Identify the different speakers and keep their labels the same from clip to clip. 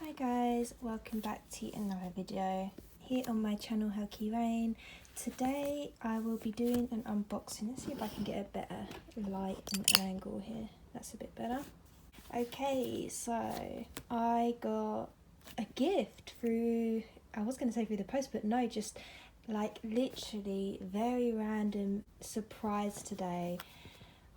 Speaker 1: Hi guys, welcome back to another video here on my channel Helki Rain. Today I will be doing an unboxing. Let's see if I can get a better light and angle here. That's a bit better. Okay, so I got a gift through, I was going to say through the post, but no, just like literally very random surprise today.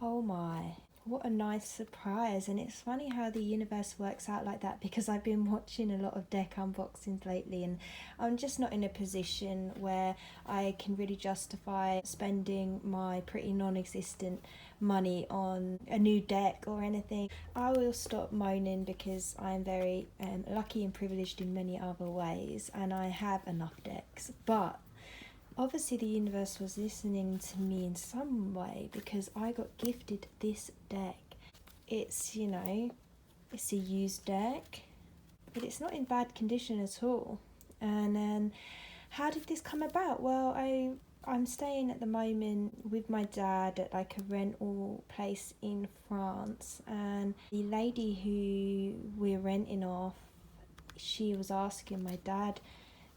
Speaker 1: Oh my, what a nice surprise. And it's funny how the universe works out like that, because I've been watching a lot of deck unboxings lately and I'm just not in a position where I can really justify spending my pretty non-existent money on a new deck or anything. I will stop moaning because I'm very lucky and privileged in many other ways and I have enough decks, but obviously the universe was listening to me in some way because I got gifted this deck. It's, you know, it's a used deck, but it's not in bad condition at all. And how did this come about? Well, I'm staying at the moment with my dad at like a rental place in France, and the lady who we're renting off, she was asking my dad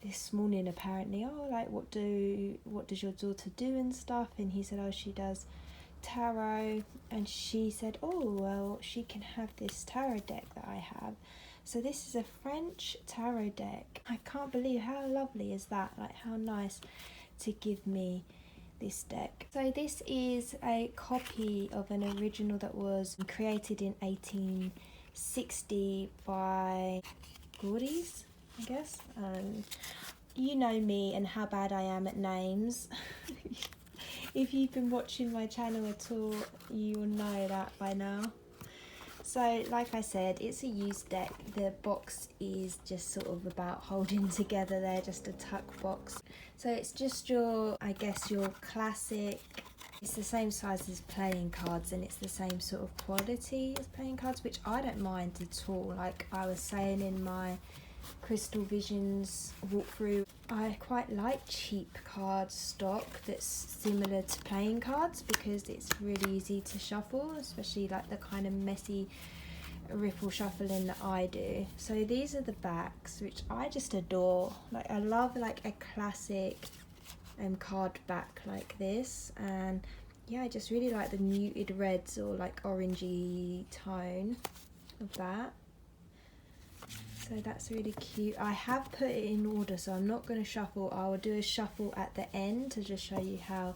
Speaker 1: this morning apparently, oh, like what does your daughter do and stuff, and he said, oh, she does tarot, and she said, oh well, she can have this tarot deck that I have. So this is a French tarot deck. I can't believe, how lovely is that, like how nice to give me this deck. So this is a copy of an original that was created in 1860 by Gaudi's, I guess. You know me and how bad I am at names. If you've been watching my channel at all, you will know that by now. So like I said, it's a used deck. The box is just sort of about holding together there, just a tuck box. So it's just your, I guess, your classic. It's the same size as playing cards and it's the same sort of quality as playing cards, which I don't mind at all. Like I was saying in my Crystal Visions walkthrough, I quite like cheap card stock that's similar to playing cards because it's really easy to shuffle, especially like the kind of messy riffle shuffling that I do. So these are the backs, which I just adore. Like I love like a classic card back like this, and yeah, I just really like the muted reds or like orangey tone of that. So that's really cute. I have put it in order, so I'm not going to shuffle. I will do a shuffle at the end to just show you how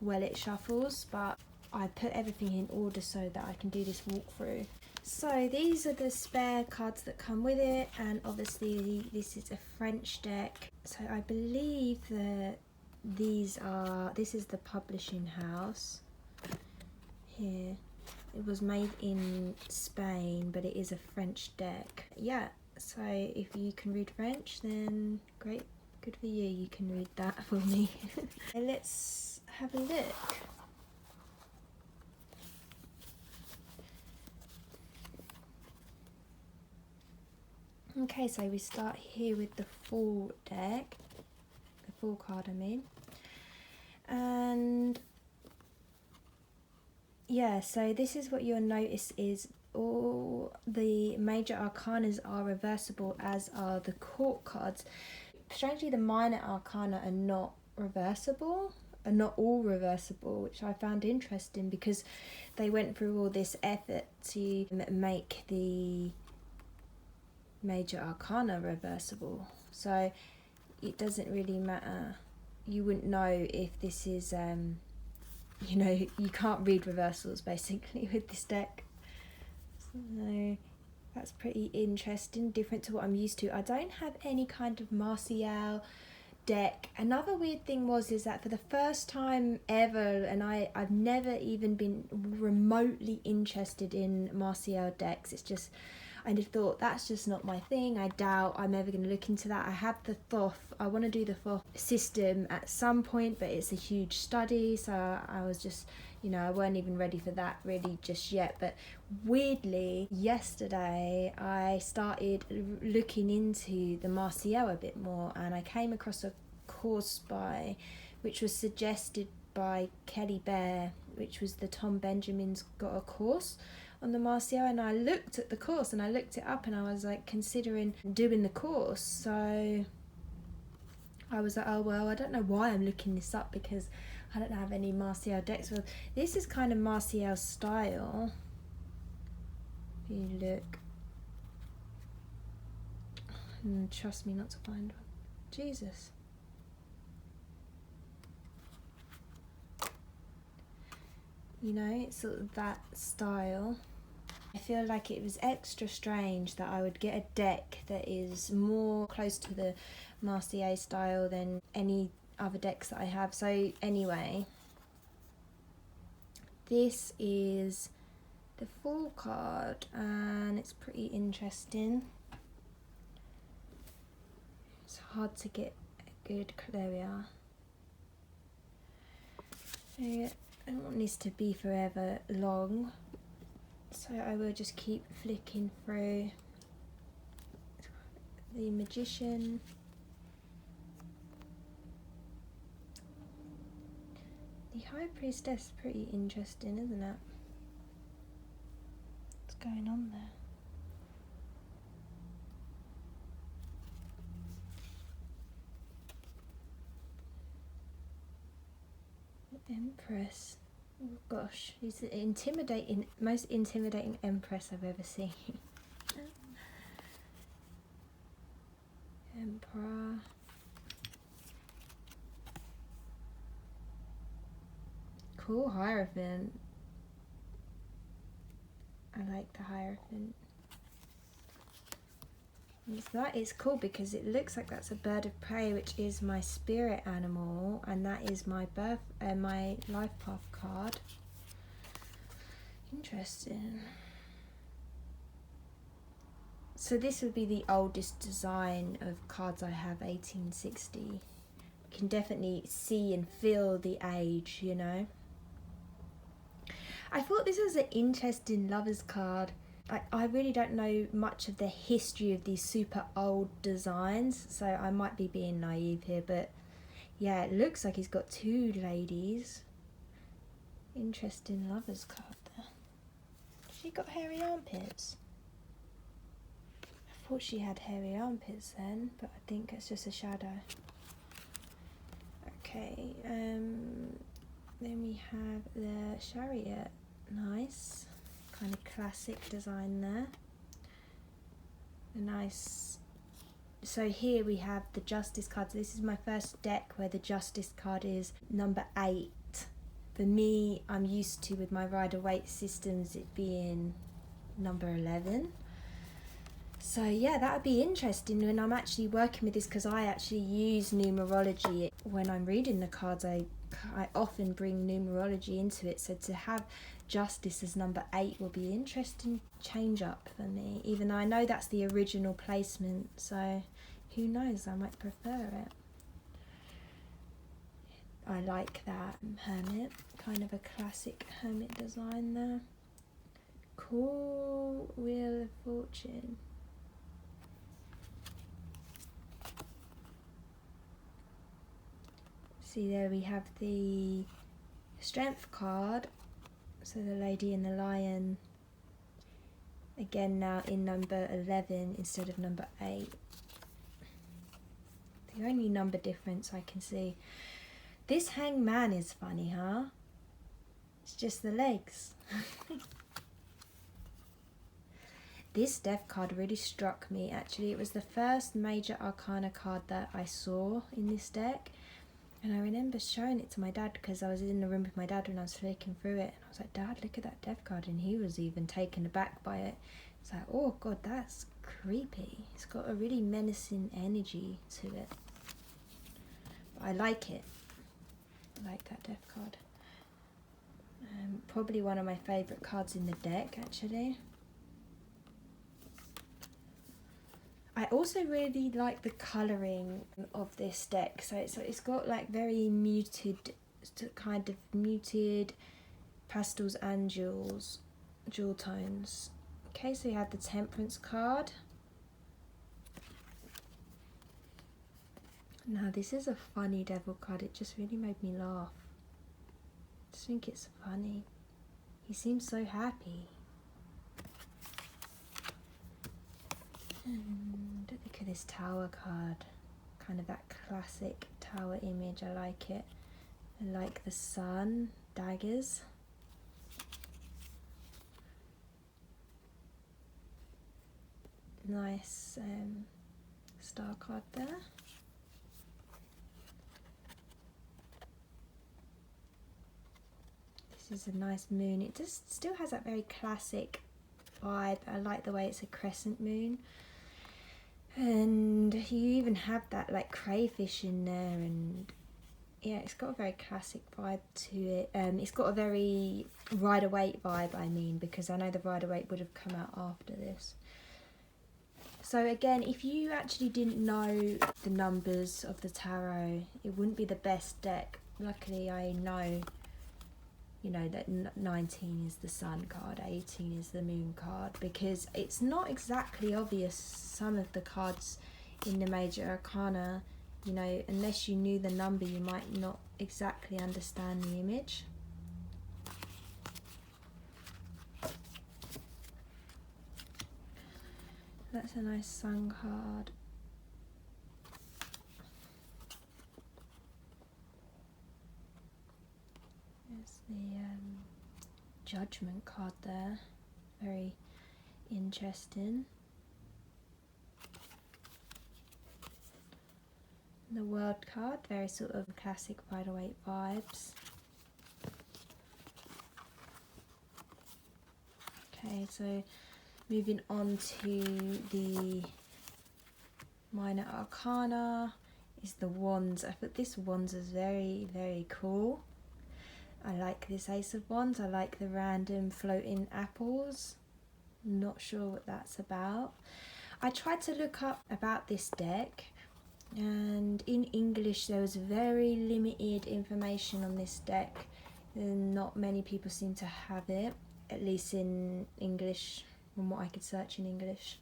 Speaker 1: well it shuffles, but I put everything in order so that I can do this walkthrough. So these are the spare cards that come with it, and obviously this is a French deck. So I believe that this is the publishing house here. It was made in Spain, but it is a French deck. Yeah, so if you can read French, then great, good for you, you can read that for me. Let's have a look. Okay, so we start here with the full deck, the full card I mean, and yeah, so this is what you'll notice is all the major arcanas are reversible, as are the court cards. Strangely, the minor arcana are not reversible, are not all reversible, which I found interesting because they went through all this effort to make the major arcana reversible. So it doesn't really matter. You wouldn't know if this is you know, you can't read reversals basically with this deck. So that's pretty interesting, different to what I'm used to. I don't have any kind of Martial deck. Another weird thing is that for the first time ever, and I've never even been remotely interested in Martial decks. It's just, I thought that's just not my thing. I doubt I'm ever going to look into that. I have the Thoth. I want to do the Thoth system at some point, but it's a huge study, so I was just, you know, I weren't even ready for that really just yet. But weirdly, yesterday I started looking into the Martial a bit more, and I came across a course which was suggested by Kelly Bear, which was the Tom Benjamin's got a course on the Martial, and I looked at the course and I looked it up and I was like considering doing the course. So I was like, oh well, I don't know why I'm looking this up because I don't have any Martial decks. Well, this is kind of Martial style. If you look, and trust me not to find one. Jesus. You know, it's sort of that style. I feel like it was extra strange that I would get a deck that is more close to the Marseille style than any other decks that I have. So anyway, this is the full card and it's pretty interesting. It's hard to get a good, there we are. I don't want this to be forever long, so I will just keep flicking through. The Magician, the High Priestess is pretty interesting, isn't it? What's going on there? Empress. Oh gosh, she's the most intimidating Empress I've ever seen. Emperor. Cool Hierophant. I like the Hierophant. It's cool because it looks like that's a bird of prey, which is my spirit animal, and that is my my life path card. Interesting. So this would be the oldest design of cards I have, 1860. You can definitely see and feel the age, you know. I thought this was an interesting lovers card. I really don't know much of the history of these super old designs, so I might be being naive here, but yeah, it looks like he's got two ladies. Interesting lovers card there. She got hairy armpits. I thought she had hairy armpits then, but I think it's just a shadow. Okay, then we have the Chariot. Nice. Kind of classic design there. A nice. So here we have the Justice card. So this is my first deck where the Justice card is number 8. For me, I'm used to, with my Rider-Waite systems, it being number 11. So yeah, that would be interesting when I'm actually working with this, because I actually use numerology when I'm reading the cards. I often bring numerology into it, so to have Justice as number 8 will be an interesting change up for me, even though I know that's the original placement, so who knows, I might prefer it. I like that Hermit, kind of a classic Hermit design there. Cool Wheel of Fortune. See, there we have the Strength card. So the Lady and the Lion, again now in number 11 instead of number 8. The only number difference I can see. This Hangman is funny, huh? It's just the legs. This Death card really struck me actually. It was the first major arcana card that I saw in this deck. And I remember showing it to my dad because I was in the room with my dad when I was flicking through it. And I was like, Dad, look at that Death card. And he was even taken aback by it. It's like, oh God, that's creepy. It's got a really menacing energy to it. But I like it. I like that Death card. Probably one of my favourite cards in the deck, actually. I also really like the colouring of this deck. So it's got like very muted, kind of muted pastels and jewel tones. Okay, so you have the Temperance card. Now this is a funny devil card. It just really made me laugh. just think it's funny. He seems so happy. And look at this tower card. Kind of that classic tower image. I like it. I like the sun, daggers. Nice star card there. This is a nice moon. It just still has that very classic vibe. I like the way it's a crescent moon. And you even have that like crayfish in there, and yeah, it's got a very classic vibe to it. It's got a very Rider-Waite vibe, I mean, because I know the Rider-Waite would have come out after this. So again, if you actually didn't know the numbers of the tarot, it wouldn't be the best deck. Luckily, I know, you know, that 19 is the sun card, 18 is the moon card, because it's not exactly obvious, some of the cards in the major arcana, you know, unless you knew the number, you might not exactly understand the image. That's a nice sun card. There's the Judgment card there, very interesting. The World card, very sort of classic Rider-Waite vibes. Okay, so moving on to the minor arcana is the wands. I thought this wands is very, very cool. I like this Ace of Wands. I like the random floating apples. Not sure what that's about. I tried to look up about this deck, and in English there was very limited information on this deck, and not many people seem to have it, at least in English, from what I could search in English.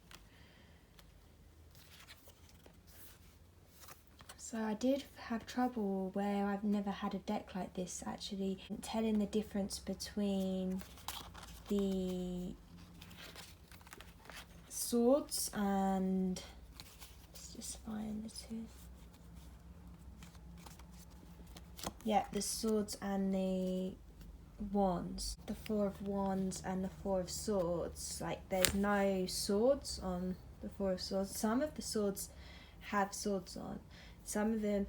Speaker 1: So I did have trouble where I've never had a deck like this actually telling the difference between the swords and, let's just find the two. Yeah, the swords and the wands. The Four of Wands and the Four of Swords. Like, there's no swords on the Four of Swords. Some of the swords have swords on. Some of them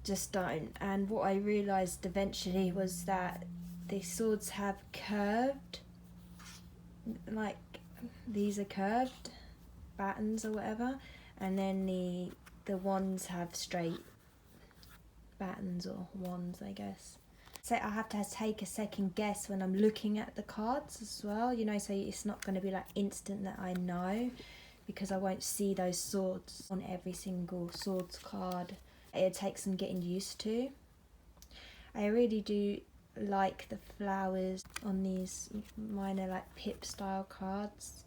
Speaker 1: just don't. And what I realised eventually was that the swords have curved, like these are curved battens or whatever, and then the wands have straight battens or wands, I guess. So I have to take a second guess when I'm looking at the cards as well, you know, so it's not going to be like instant that I know, because I won't see those swords on every single swords card. It takes some getting used to. I really do like the flowers on these minor like pip style cards.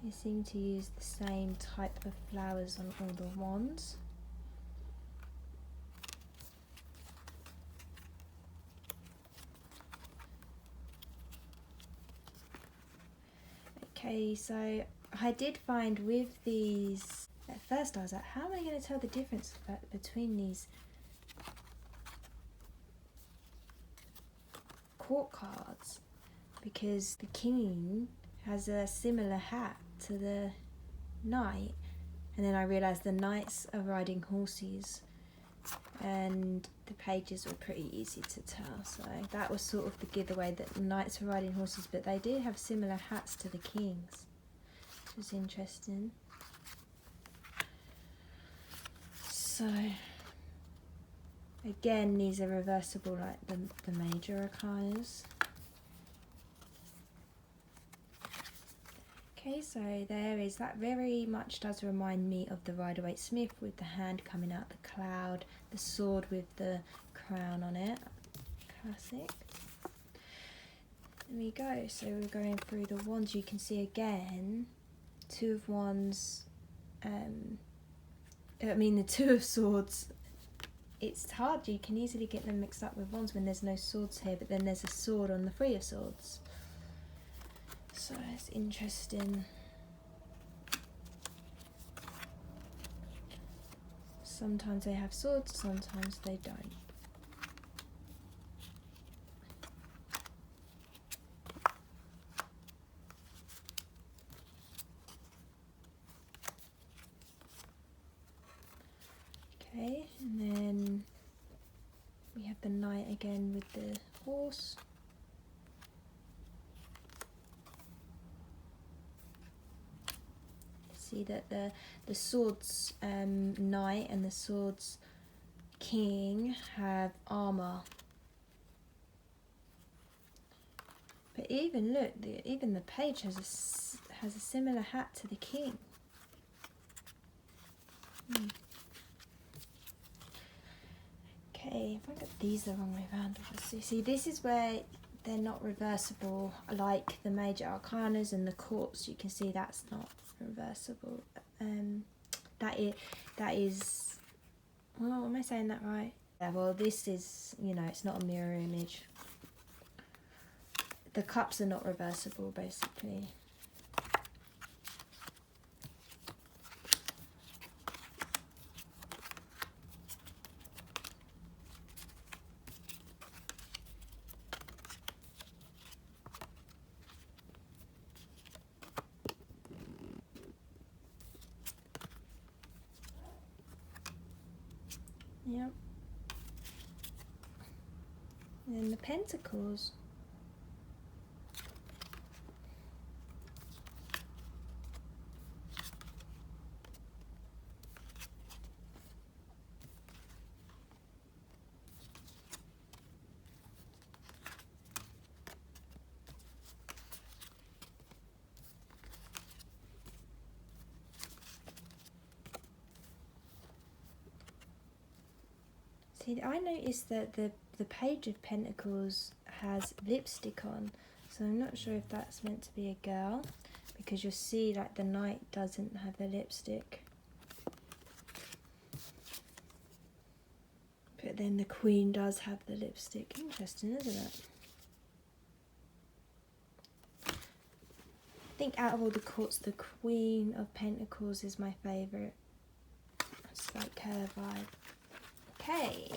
Speaker 1: They seem to use the same type of flowers on all the wands. Okay, so I did find with these, at first I was like, how am I going to tell the difference between these court cards? Because the king has a similar hat to the knight, and then I realised the knights are riding horses, and the pages were pretty easy to tell, so that was sort of the giveaway that the knights were riding horses, but they did have similar hats to the kings, which was interesting. So again, these are reversible like the major arcanas. Okay, so there is, that very much does remind me of the Rider-Waite Smith with the hand coming out the cloud, the sword with the crown on it. Classic. There we go, so we're going through the wands. You can see again, Two of Wands I mean, the Two of Swords, it's hard. You can easily get them mixed up with Wands when there's no swords here, but then there's a sword on the Three of Swords. So it's interesting. Sometimes they have swords, sometimes they don't. Okay, and then we have the Knight again with the horse. See that the Swords Knight and the Swords King have armor. But even look, even the Page has a similar hat to the King. Okay, if I got these the wrong way around, obviously. See, this is where they're not reversible, like the Major Arcanas and the Courts. You can see that's not reversible. That is. Well, am I saying that right? Yeah. Well, this is, you know, it's not a mirror image. The cups are not reversible, basically. Yep. And then the Pentacles. See, I noticed that the Page of Pentacles has lipstick on, so I'm not sure if that's meant to be a girl, because you'll see like the Knight doesn't have the lipstick. But then the Queen does have the lipstick. Interesting, isn't it? I think out of all the courts, the Queen of Pentacles is my favourite. It's like her vibe. Okay,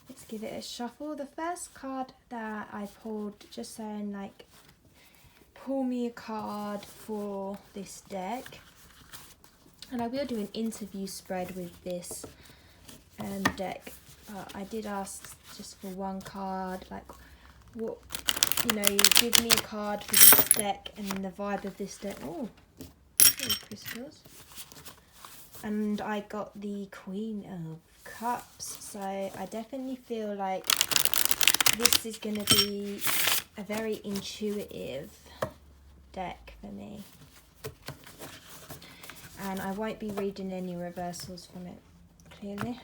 Speaker 1: let's give it a shuffle. The first card that I pulled, just saying like, pull me a card for this deck. And I will do an interview spread with this deck. I did ask just for one card, like what, you know, give me a card for this deck and the vibe of this deck. Oh, crystals. And I got the Queen of Cups, so I definitely feel like this is going to be a very intuitive deck for me. And I won't be reading any reversals from it, clearly.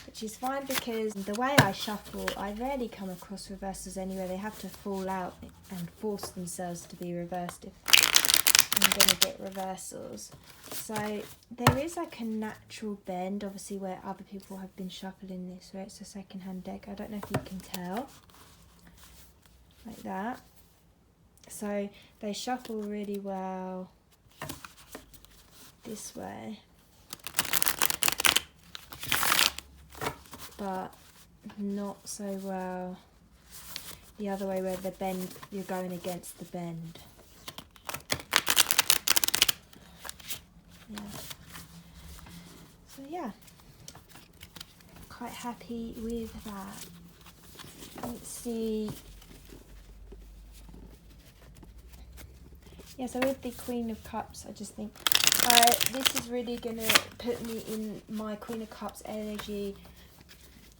Speaker 1: Which is fine, because the way I shuffle, I rarely come across reversals anyway. They have to fall out and force themselves to be reversed if I'm going to get reversals. So there is like a natural bend, obviously, where other people have been shuffling this, where it's a second-hand deck. I don't know if you can tell. Like that. So they shuffle really well this way. But not so well the other way, where the bend, you're going against the bend. Yeah. So yeah, quite happy with that. Let's see. Yeah, so with the Queen of Cups, I just think this is really going to put me in my Queen of Cups energy,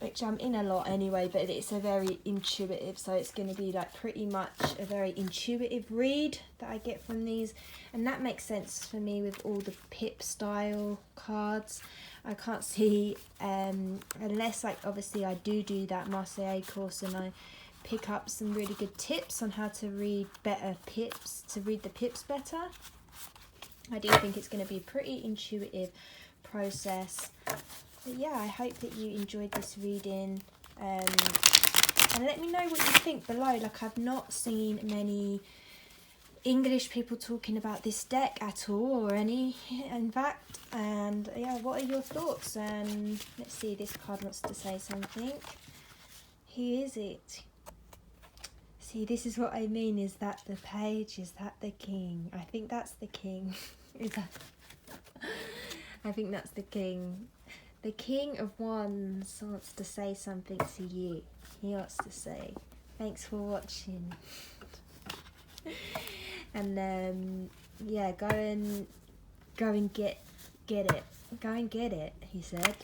Speaker 1: which I'm in a lot anyway, but it's a very intuitive, so it's going to be like pretty much a very intuitive read that I get from these, and that makes sense for me with all the pip style cards. I can't see, unless like obviously I do that Marseille course and I pick up some really good tips on how to read better pips, to read the pips better. I do think it's going to be a pretty intuitive process. But yeah, I hope that you enjoyed this reading. And let me know what you think below. Like, I've not seen many English people talking about this deck at all, or any, in fact. And yeah, what are your thoughts? And let's see, this card wants to say something. Who is it? See, this is what I mean. Is that the page? Is that the king? I think that's the king. Is that? I think that's the king. The King of Wands wants to say something to you. He wants to say, thanks for watching. And yeah, go and get it. Go and get it, he said.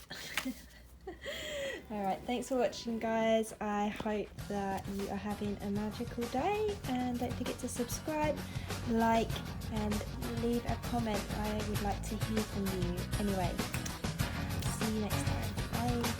Speaker 1: Alright, thanks for watching, guys. I hope that you are having a magical day, and don't forget to subscribe, like, and leave a comment. I would like to hear from you. Anyway, see you next time. Bye.